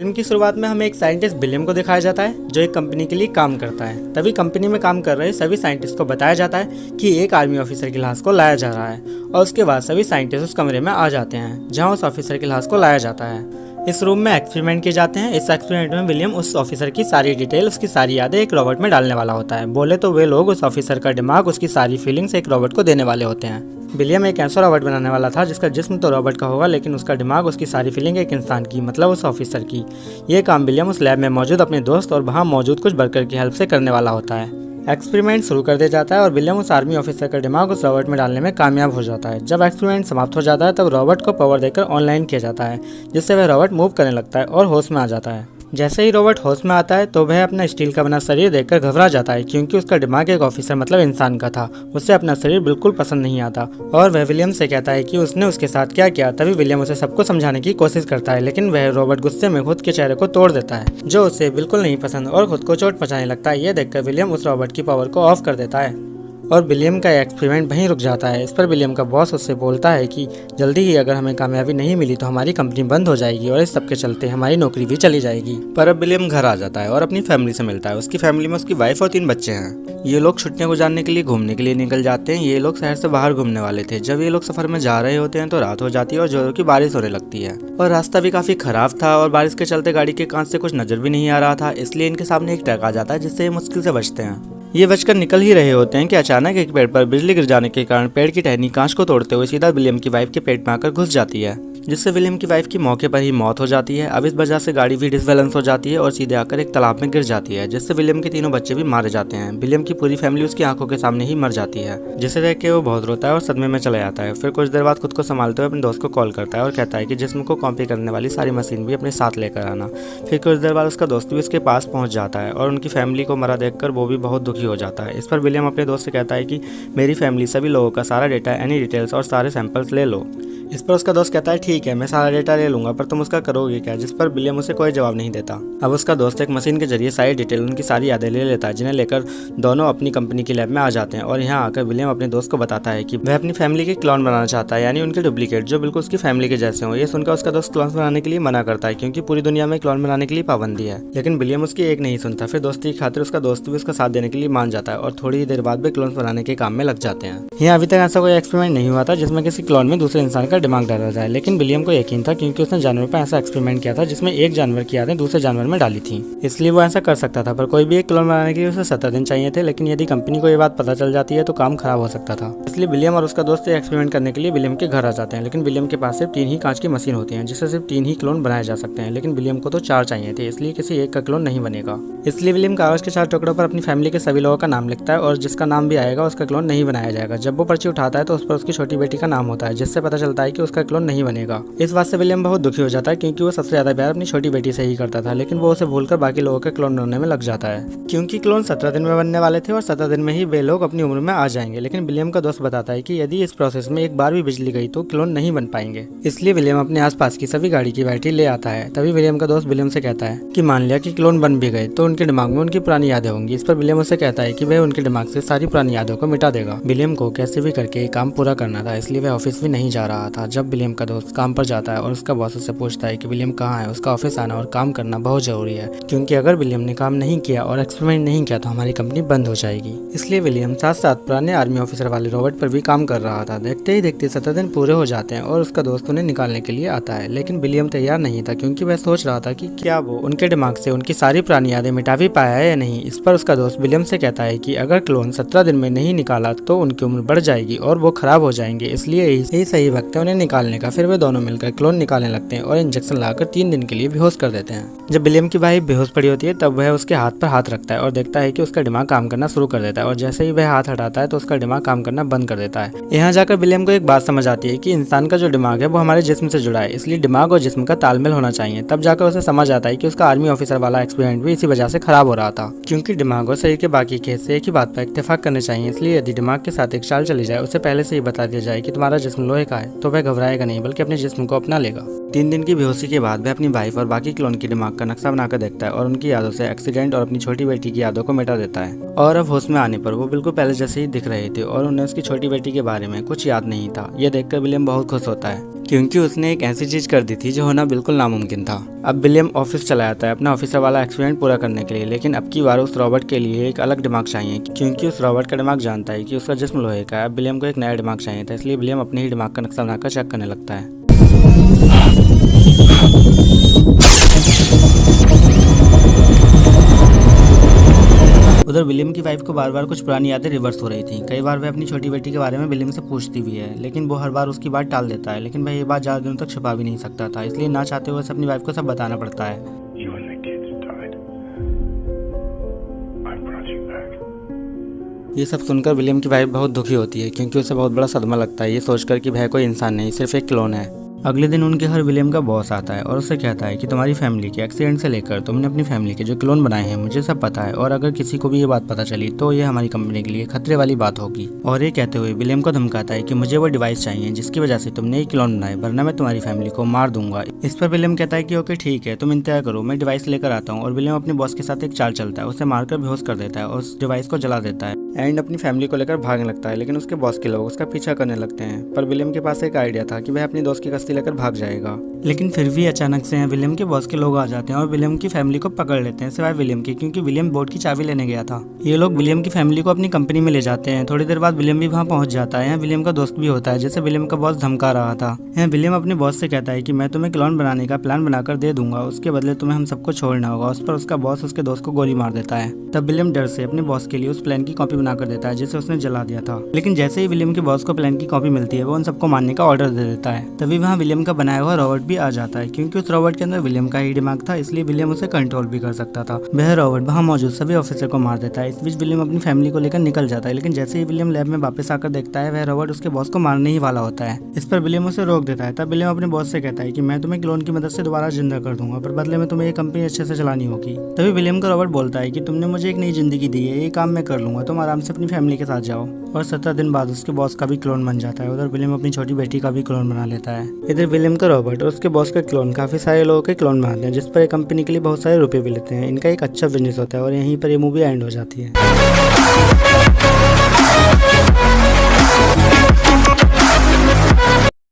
Film की शुरुआत में हमें एक साइंटिस्ट विलियम को दिखाया जाता है जो एक कंपनी के लिए काम करता है। तभी कंपनी में काम कर रहे सभी साइंटिस्ट को बताया जाता है कि एक आर्मी ऑफिसर की लाश को लाया जा रहा है और उसके बाद सभी साइंटिस्ट उस कमरे में आ जाते हैं जहां उस ऑफिसर की लाश को लाया जाता है। इस रूम में एक्सपेरिमेंट किए जाते हैं। इस एक्सपेरिमेंट में विलियम उस ऑफिसर की सारी डिटेल, उसकी सारी यादें एक रोबोट में डालने वाला होता है। बोले तो वे लोग उस ऑफिसर का दिमाग, उसकी सारी फीलिंग्स एक रोबोट को देने वाले होते हैं। विलियम एक ऐसा रोबोट बनाने वाला था जिसका जिस्म तो रोबोट का होगा लेकिन उसका दिमाग, उसकी सारी फीलिंग एक इंसान की, मतलब उस ऑफिसर की। ये काम विलियम उस लैब में मौजूद अपने दोस्त और वहाँ मौजूद कुछ वर्कर की हेल्प से करने वाला होता है। एक्सपेरिमेंट शुरू कर दिया जाता है और विलियम उस आर्मी ऑफिसर का दिमाग उस रोबोट में डालने में कामयाब हो जाता है। जब एक्सपेरिमेंट समाप्त हो जाता है तब रोबोट को पावर देकर ऑनलाइन किया जाता है जिससे वह रोबोट मूव करने लगता है और होश में आ जाता है। जैसे ही रोबोट होश में आता है तो वह अपना स्टील का बना शरीर देखकर घबरा जाता है क्योंकि उसका दिमाग एक ऑफिसर मतलब इंसान का था। उसे अपना शरीर बिल्कुल पसंद नहीं आता और वह विलियम से कहता है कि उसने उसके साथ क्या किया। तभी विलियम उसे सबको समझाने की कोशिश करता है लेकिन वह रोबोट गुस्से में खुद के चेहरे को तोड़ देता है जो उसे बिल्कुल नहीं पसंद और खुद को चोट पहुंचाने लगता है। यह देखकर विलियम उस रोबोट की पावर को ऑफ कर देता है और विलियम का एक्सपेरिमेंट वहीं रुक जाता है। इस पर विलियम का बॉस उससे बोलता है कि जल्दी ही अगर हमें कामयाबी नहीं मिली तो हमारी कंपनी बंद हो जाएगी और इस सब के चलते हमारी नौकरी भी चली जाएगी। पर अब विलियम घर आ जाता है और अपनी फैमिली से मिलता है। उसकी फैमिली में उसकी वाइफ और 3 बच्चे हैं। ये लोग छुट्टियां गुजारने के लिए घूमने के लिए निकल जाते हैं। ये लोग शहर से बाहर घूमने वाले थे। जब ये लोग सफर में जा रहे होते हैं तो रात हो जाती है और जोरों की बारिश होने लगती है और रास्ता भी काफी खराब था और बारिश के चलते गाड़ी के कांच से कुछ नजर भी नहीं आ रहा था। इसलिए इनके सामने एक ट्रक आ जाता है जिससे ये मुश्किल से बचते हैं। ये बचकर निकल ही रहे होते हैं कि अचानक एक पेड़ पर बिजली गिर जाने के कारण पेड़ की टहनी कांच को तोड़ते हुए सीधा विलियम की वाइफ के पेट में आकर घुस जाती है जिससे विलियम की वाइफ की मौके पर ही मौत हो जाती है। अब इस वजह से गाड़ी भी डिसबैलेंस हो जाती है और सीधे आकर एक तालाब में गिर जाती है जिससे विलियम के 3 बच्चे भी मारे जाते हैं। विलियम की पूरी फैमिली उसकी आंखों के सामने ही मर जाती है जिसे देख के वो बहुत रोता है और सदमे में चला जाता है। फिर कुछ देर बाद खुद को संभालते हुए अपने दोस्त को कॉल करता है और कहता है कि जिस्म को कॉपी करने वाली सारी मशीन भी अपने साथ लेकर आना। फिर कुछ देर बाद उसका दोस्त भी उसके पास पहुंच जाता है और उनकी फैमिली को मरा देखकर वो भी बहुत दुखी हो जाता है। इस पर विलियम अपने दोस्त से कहता है कि मेरी फैमिली सभी लोगों का सारा डेटा, एनी डिटेल्स और सारे सैंपल्स ले लो। इस पर उसका दोस्त कहता है ठीक है, मैं सारा डेटा ले लूंगा, पर तुम उसका करोगे क्या? जिस पर विलियम उसे कोई जवाब नहीं देता। अब उसका दोस्त एक मशीन के जरिए सारी डिटेल, उनकी सारी यादें ले लेता है जिन्हें लेकर दोनों अपनी कंपनी की लैब में आ जाते हैं और यहाँ आकर विलियम अपने दोस्त को बताता है कि वह अपनी फैमिली के क्लोन बनाना चाहता है, यानी उनके डुप्लीकेट जो बिल्कुल उसकी फैमिली के जैसे हो। ये सुनकर उसका दोस्त क्लोन बनाने के लिए मना करता है क्योंकि पूरी दुनिया में क्लोन बनाने के लिए पाबंदी है, लेकिन विलियम उसकी एक नहीं सुनता। फिर दोस्ती की खातिर उसका दोस्त भी उसका साथ देने के लिए मान जाता है और थोड़ी ही देर बाद भी क्लोन बनाने के काम में लग जाते हैं। यहाँ अभी तक ऐसा कोई एक्सपेरिमेंट नहीं हुआ था जिसमें किसी क्लोन में दूसरे इंसान का दिमाग डाला जाए, लेकिन विलियम को यकीन था क्योंकि उसने जानवर पर ऐसा एक्सपेरिमेंट किया था जिसमें एक जानवर की यादें दूसरे जानवर में डाली थी, इसलिए वो ऐसा कर सकता था। पर कोई भी एक क्लोन बनाने के लिए उसे 17 दिन चाहिए थे, लेकिन यदि कंपनी को ये बात पता चल जाती है तो काम खराब हो सकता था। इसलिए विलियम और उसका दोस्त एक्सपेरिमेंट करने के लिए विलियम के घर आ जाते हैं, लेकिन विलियम के पास सिर्फ 3 ही कांच की मशीन होती है जिससे सिर्फ 3 ही क्लोन बनाए जा सकते हैं, लेकिन विलियम को तो 4 चाहिए थे, इसलिए किसी एक का क्लोन नहीं बनेगा। इसलिए विलियम कागज के 4 टुकड़ों पर अपनी फैमिली के सभी लोगों का नाम लिखता है और जिसका नाम भी आएगा उसका क्लोन नहीं बनाया जाएगा। जब वो पर्ची उठाता है तो उस पर उसकी छोटी बेटी का नाम होता है जिससे पता चलता है कि उसका क्लोन नहीं बनेगा। इस बात से विलियम बहुत दुखी हो जाता है क्योंकि वो सबसे ज्यादा प्यार अपनी छोटी बेटी से ही करता था, लेकिन वो उसे भूलकर बाकी लोगों के क्लोन बनने में लग जाता है क्योंकि क्लोन 17 दिन में बनने वाले थे और 17 दिन में ही वे लोग अपनी उम्र में आ जाएंगे। लेकिन विलियम का दोस्त बताता है कि यदि इस प्रोसेस में एक बार भी बिजली गई तो क्लोन नहीं बन पाएंगे। इसलिए विलियम अपने आसपास की सभी गाड़ी की बैटरी ले आता है। तभी विलियम का दोस्त विलियम से कहता है कि मान लिया कि क्लोन बन भी गए तो उनके दिमाग में उनकी पुरानी यादें होंगी। इस पर विलियम उसे कहता है कि वह उनके दिमाग से सारी पुरानी यादों को मिटा देगा। विलियम को कैसे भी करके काम पूरा करना था, इसलिए वह ऑफिस भी नहीं जा रहा था। जब विलियम का दोस्त काम पर जाता है और उसका बॉस उससे पूछता है कि विलियम कहाँ है, उसका ऑफिस आना और काम करना बहुत जरूरी है क्योंकि अगर विलियम ने काम नहीं किया और एक्सपेरिमेंट नहीं किया तो हमारी कंपनी बंद हो जाएगी। इसलिए विलियम साथ साथ पुराने आर्मी ऑफिसर वाले रोबोट पर भी काम कर रहा था। देखते ही देखते 17 दिन पूरे हो जाते हैं और उसका दोस्त उन्हें निकालने के लिए आता है, लेकिन विलियम तैयार नहीं था क्योंकि वह सोच रहा था कि क्या वो उनके दिमाग से उनकी सारी पुरानी यादें मिटा भी पाया है या नहीं। इस पर उसका दोस्त विलियम से कहता है कि अगर क्लोन 17 दिन में नहीं निकाला तो उनकी उम्र बढ़ जाएगी और वो खराब हो जाएंगे, इसलिए यही सही वक्त है उन्हें निकालने का। फिर वे दोनों मिलकर क्लोन निकालने लगते हैं और इंजेक्शन लाकर 3 दिन के लिए बेहोश कर देते हैं। जब विलियम की वाइफ बेहोश पड़ी होती है तब वह उसके हाथ पर हाथ रखता है और देखता है कि उसका दिमाग काम करना शुरू कर देता है और जैसे ही वह हाथ हटाता है तो उसका दिमाग काम करना बंद कर देता है। यहाँ जाकर विलियम को एक बात समझ आती है कि इंसान का जो दिमाग है वो हमारे जिस्म से जुड़ा है, इसलिए दिमाग और जिस्म का तालमेल होना चाहिए। तब जाकर उसे समझ आता है कि उसका आर्मी ऑफिसर वाला एक्सपेरिमेंट भी इसी वजह से खराब हो रहा था क्योंकि दिमाग और शरीर के बाकी के हिस्से एक ही बात पर इत्तेफाक करने चाहिए। इसलिए यदि दिमाग के साथ एक चाल चली जाए, उसे पहले से ही बता दिया जाए कि तुम्हारा जिस्म लोहे का है, तो वह घबराएगा नहीं बल्कि अपने जिस्म को अपना लेगा। 3 दिन की बेहोशी के बाद वह अपनी वाइफ और बाकी क्लोन के दिमाग का नक्शा बनाकर देखता है और उनकी यादों से एक्सीडेंट और अपनी छोटी बेटी की यादों को मिटा देता है। और अब होश में आने पर वो बिल्कुल पहले जैसे ही दिख रहे थे और उन्हें उसकी छोटी बेटी के बारे में कुछ याद नहीं था। ये देखकर विलियम बहुत खुश होता है क्योंकि उसने एक ऐसी चीज कर दी थी जो होना बिल्कुल नामुमकिन था। अब विलियम ऑफिस चला जाता है अपना ऑफिसर वाला एक्सपेरिमेंट पूरा करने के लिए, लेकिन अब की बार उस रॉबर्ट के लिए एक अलग दिमाग चाहिए क्योंकि उस रॉबर्ट का दिमाग जानता है कि उसका जिस्म लोहे का है। अब विलियम को एक नया दिमाग चाहिए था, इसलिए विलियम अपने ही दिमाग का नक्शा बनाकर चेक करने लगता है। उधर विलियम की वाइफ को बार बार कुछ पुरानी यादें रिवर्स हो रही थी। कई बार वह अपनी छोटी बेटी के बारे में विलियम से पूछती भी है, लेकिन वो हर बार उसकी बात टाल देता है। लेकिन वह ये बात ज़्यादा दिनों तक छुपा भी नहीं सकता था, इसलिए ना चाहते हुए अपनी वाइफ को सब बताना पड़ता है। ये सब सुनकर विलियम की वाइफ बहुत दुखी होती है क्योंकि उसे बहुत बड़ा सदमा लगता है ये सोचकर कि वह कोई इंसान नहीं, सिर्फ एक क्लोन है। अगले दिन उनके घर विलियम का बॉस आता है और उससे कहता है कि तुम्हारी फैमिली के एक्सीडेंट से लेकर तुमने अपनी फैमिली के जो क्लोन बनाए हैं मुझे सब पता है, और अगर किसी को भी ये बात पता चली तो ये हमारी कंपनी के लिए खतरे वाली बात होगी। और ये कहते हुए विलियम को धमकाता है कि मुझे वो डिवाइस चाहिए जिसकी वजह से तुमने ये क्लोन बनाए, वरना मैं तुम्हारी फैमिली को मार दूंगा। इस पर विलियम कहता है कि ओके ठीक है, तुम इंतजार करो, मैं डिवाइस लेकर आता हूँ। और विलियम अपने बॉस के साथ एक चाल चलता है, उसे मारकर बेहोश कर देता है और उस डिवाइस को जला देता है एंड अपनी फैमिली को लेकर भागने लगता है। लेकिन उसके बॉस के लोग उसका पीछा करने लगते हैं, पर विलियम के पास एक आइडिया था कि वह अपनी दोस्त की कश्ती लेकर भाग जाएगा। लेकिन फिर भी अचानक से विलियम के बॉस के लोग आ जाते हैं और विलियम की फैमिली को पकड़ लेते हैं, सिवाय विलियम के, क्योंकि विलियम बोट की चाबी लेने गया था। ये लोग विलियम की फैमिली को अपनी कंपनी में ले जाते हैं। थोड़ी देर बाद विलियम भी वहाँ पहुंच जाता है। यहाँ विलियम का दोस्त भी होता है जिसे विलियम का बॉस धमका रहा था। यहाँ विलियम अपने बॉस से कहता है कि मैं तुम्हें क्लोन बनाने का प्लान बनाकर दे दूंगा, उसके बदले तुम्हें हम सबको छोड़ना होगा। उस पर उसका बॉस उसके दोस्त को गोली मार देता है। तब विलियम डर से अपने बॉस के लिए उस प्लान की कॉपी बनाकर देता है जिसे उसने जला दिया था। लेकिन जैसे ही विलियम के बॉस को प्लान की कॉपी मिलती है वो उन सबको मारने का ऑर्डर दे देता है। तभी वहाँ विलियम का बनाया हुआ रॉबर्ट भी आ जाता है। क्योंकि उस रॉबर्ट के अंदर विलियम का ही दिमाग था, इसलिए विलियम उसे कंट्रोल भी कर सकता था। वह रॉबर्ट वहाँ मौजूद सभी ऑफिसर को मार देता है। इस बीच विलियम अपनी फैमिली को लेकर निकल जाता है, लेकिन जैसे ही विलियम लैब में वापस आकर देखता है वह रॉबर्ट उसके बॉस को मारने ही वाला होता है। इस पर विलियम उसे रोक देता है। तब विलियम अपने बॉस से कहता है कि मैं तुम्हें क्लोन की मदद से दोबारा जिंदा कर दूंगा, पर बदले में तुम्हें ये कंपनी अच्छे से चलानी होगी। तभी विलियम को रॉबर्ट बोलता है कि तुमने मुझे एक नई जिंदगी दी है, ये काम मैं कर लूंगा, तुम आराम से अपनी फैमिली के साथ जाओ। और 17 दिन बाद उसके बॉस का भी क्लोन बन जाता है। उधर विलियम अपनी छोटी बेटी का भी क्लोन बना लेता है। इधर विलियम का रॉबर्ट और उसके बॉस का क्लोन काफी सारे लोगों के क्लोन बनाते हैं, जिस पर एक कंपनी के लिए बहुत सारे रुपए भी लेते हैं। इनका एक अच्छा बिजनेस होता है और यहीं पर ये मूवी एंड हो जाती है।